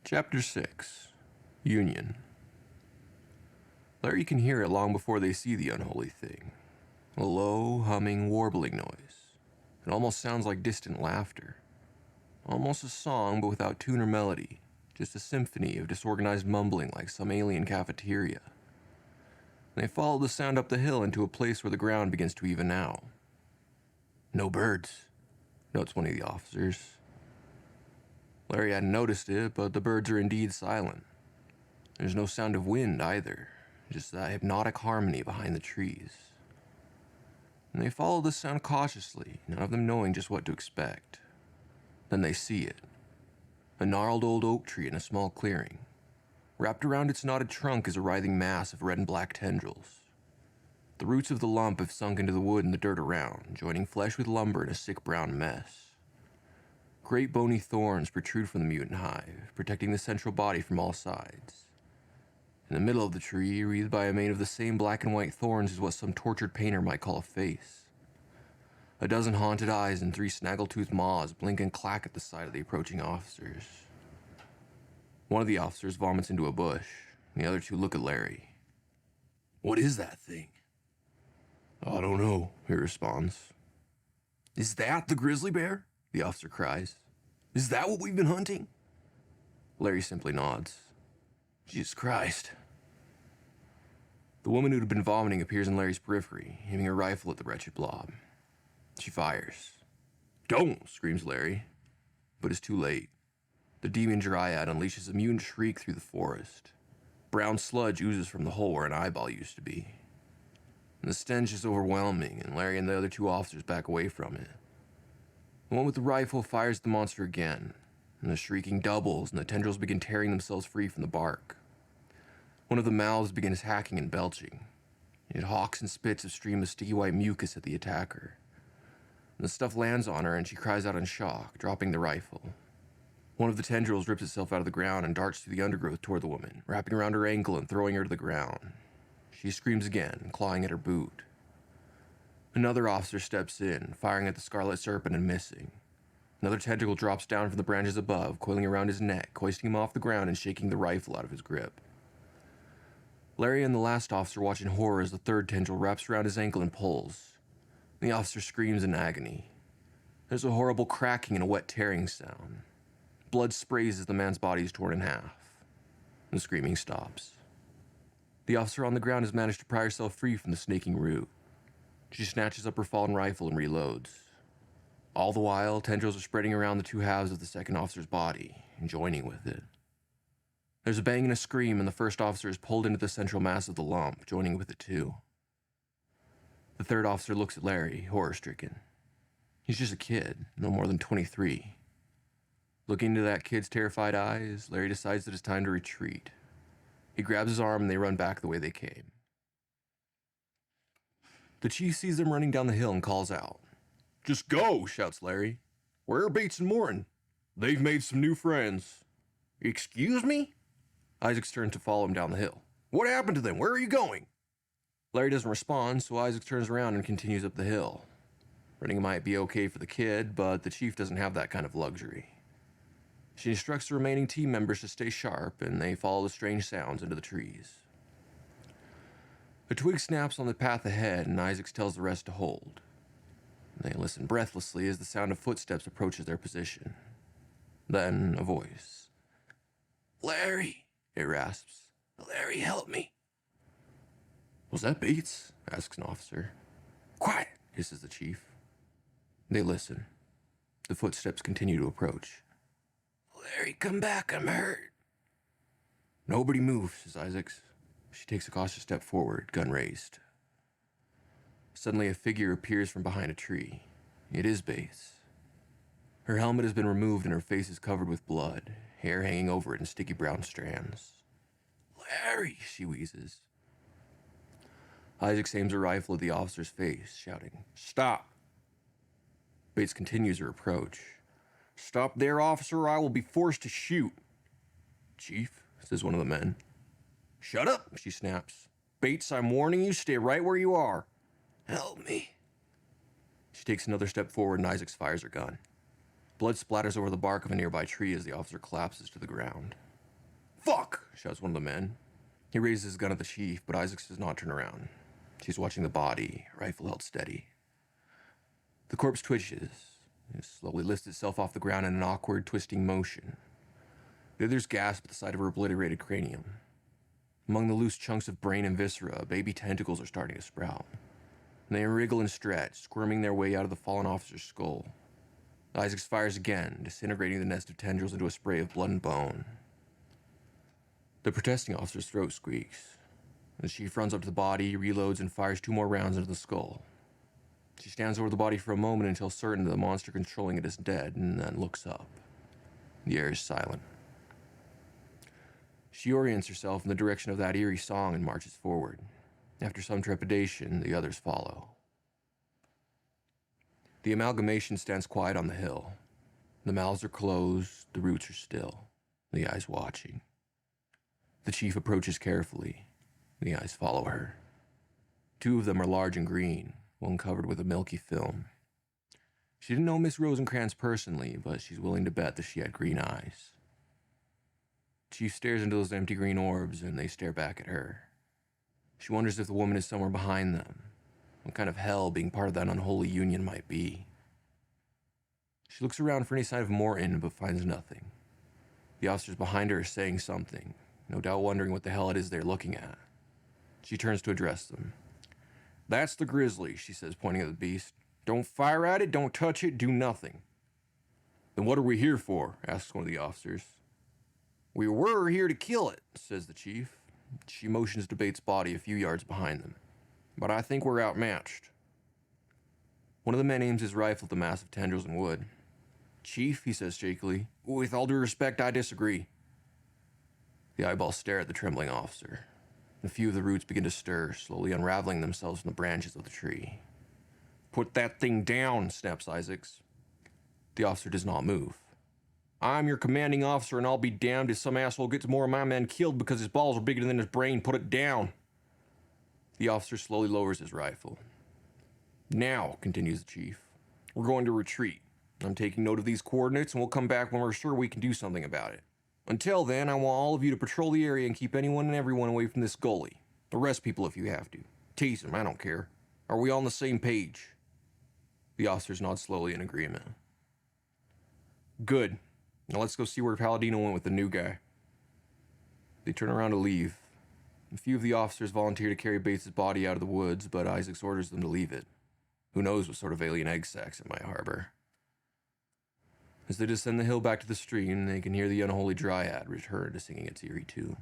Chapter 6. Union. Larry can hear it long before they see the unholy thing. A low, humming, warbling noise. It almost sounds like distant laughter. Almost a song, but without tune or melody. Just a symphony of disorganized mumbling like some alien cafeteria. They follow the sound up the hill into a place where the ground begins to even out. No birds, notes one of the officers. Larry hadn't noticed it, but the birds are indeed silent. There's no sound of wind either, just that hypnotic harmony behind the trees. And they follow the sound cautiously, none of them knowing just what to expect. Then they see it. A gnarled old oak tree in a small clearing. Wrapped around its knotted trunk is a writhing mass of red and black tendrils. The roots of the lump have sunk into the wood and the dirt around, joining flesh with lumber in a sick brown mess. Great bony thorns protrude from the mutant hive, protecting the central body from all sides. In the middle of the tree, wreathed by a mane of the same black and white thorns, is what some tortured painter might call a face. A dozen haunted eyes and 3 snaggle-toothed maws blink and clack at the sight of the approaching officers. One of the officers vomits into a bush, and the other 2 look at Larry. "What is that thing?" "I don't know," he responds. "Is that the grizzly bear?" the officer cries. "Is that what we've been hunting?" Larry simply nods. Jesus Christ. The woman who had been vomiting appears in Larry's periphery, aiming her rifle at the wretched blob. She fires. "Don't!" screams Larry, but it's too late. The demon dryad unleashes a mutant shriek through the forest. Brown sludge oozes from the hole where an eyeball used to be. And the stench is overwhelming, and Larry and the other 2 officers back away from it. The one with the rifle fires at the monster again, and the shrieking doubles, and the tendrils begin tearing themselves free from the bark. One of the mouths begins hacking and belching. It hawks and spits a stream of sticky white mucus at the attacker. And the stuff lands on her, and she cries out in shock, dropping the rifle. One of the tendrils rips itself out of the ground and darts through the undergrowth toward the woman, wrapping around her ankle and throwing her to the ground. She screams again, clawing at her boot. Another officer steps in, firing at the scarlet serpent and missing. Another tentacle drops down from the branches above, coiling around his neck, hoisting him off the ground and shaking the rifle out of his grip. Larry and the last officer watch in horror as the 3rd tendril wraps around his ankle and pulls. The officer screams in agony. There's a horrible cracking and a wet tearing sound. Blood sprays as the man's body is torn in half. The screaming stops. The officer on the ground has managed to pry herself free from the snaking root. She snatches up her fallen rifle and reloads. All the while, tendrils are spreading around the 2 halves of the second officer's body, and joining with it. There's a bang and a scream, and the first officer is pulled into the central mass of the lump, joining with it too. The 3rd officer looks at Larry, horror-stricken. He's just a kid, no more than 23. Looking into that kid's terrified eyes, Larry decides that it's time to retreat. He grabs his arm and they run back the way they came. The chief sees them running down the hill and calls out. "Just go," shouts Larry. "Where are Bates and Morin? They've made some new friends." "Excuse me?" Isaacs turns to follow him down the hill. "What happened to them? Where are you going?" Larry doesn't respond, so Isaac turns around and continues up the hill. Running might be okay for the kid, but the chief doesn't have that kind of luxury. She instructs the remaining team members to stay sharp, and they follow the strange sounds into the trees. A twig snaps on the path ahead, and Isaacs tells the rest to hold. They listen breathlessly as the sound of footsteps approaches their position. Then a voice. "Larry," it rasps. "Larry, help me." "Was that Bates?" asks an officer. "Quiet," hisses the chief. They listen. The footsteps continue to approach. "Larry, come back, I'm hurt." "Nobody moves," says Isaacs. She takes a cautious step forward, gun raised. Suddenly a figure appears from behind a tree. It is Bates. Her helmet has been removed and her face is covered with blood, hair hanging over it in sticky brown strands. "Larry," she wheezes. Isaac aims a rifle at the officer's face, shouting, "Stop!" Bates continues her approach. "Stop there, officer, or I will be forced to shoot." "Chief," says one of the men. "Shut up," she snaps. "Bates, I'm warning you, stay right where you are." "Help me." She takes another step forward and Isaac fires her gun. Blood splatters over the bark of a nearby tree as the officer collapses to the ground. fuck! Shouts one of the men. He raises his gun at the chief, but Isaacs does not turn around. She's watching the body, rifle held steady. The corpse twitches. It slowly lifts itself off the ground in an awkward, twisting motion. The others gasp at the sight of her obliterated cranium. Among the loose chunks of brain and viscera, baby tentacles are starting to sprout. And they wriggle and stretch, squirming their way out of the fallen officer's skull. Isaacs fires again, disintegrating the nest of tendrils into a spray of blood and bone. The protesting officer's throat squeaks. The chief runs up to the body, reloads, and fires 2 more rounds into the skull. She stands over the body for a moment until certain that the monster controlling it is dead, and then looks up. The air is silent. She orients herself in the direction of that eerie song and marches forward. After some trepidation, the others follow. The amalgamation stands quiet on the hill. The mouths are closed, the roots are still, the eyes watching. The chief approaches carefully. The eyes follow her. 2 of them are large and green, one covered with a milky film. She didn't know Miss Rosencrantz personally, but she's willing to bet that she had green eyes. Chief stares into those empty green orbs, and they stare back at her. She wonders if the woman is somewhere behind them, what kind of hell being part of that unholy union might be. She looks around for any sign of Morton, but finds nothing. The officers behind her are saying something, no doubt wondering what the hell it is they're looking at. She turns to address them. "That's the grizzly," she says, pointing at the beast. "Don't fire at it, don't touch it, do nothing." "Then what are we here for?" asks one of the officers. "We were here to kill it," says the chief. She motions to Bates' body a few yards behind them. "But I think we're outmatched." One of the men aims his rifle at the mass of tendrils and wood. "Chief," he says shakily, "with all due respect, I disagree." The eyeballs stare at the trembling officer. A few of the roots begin to stir, slowly unraveling themselves from the branches of the tree. "Put that thing down," snaps Isaacs. The officer does not move. "I'm your commanding officer, and I'll be damned if some asshole gets more of my men killed because his balls are bigger than his brain. Put it down." The officer slowly lowers his rifle. "Now," continues the chief, "we're going to retreat. I'm taking note of these coordinates, and we'll come back when we're sure we can do something about it. Until then, I want all of you to patrol the area and keep anyone and everyone away from this gully. Arrest people if you have to. Tease them, I don't care. Are we on the same page?" The officers nod slowly in agreement. "Good. Now let's go see where Palladino went with the new guy." They turn around to leave. A few of the officers volunteer to carry Bates' body out of the woods, but Isaacs orders them to leave it. Who knows what sort of alien egg sacs it might harbor. As they descend the hill back to the stream, they can hear the unholy dryad return to singing its eerie tune.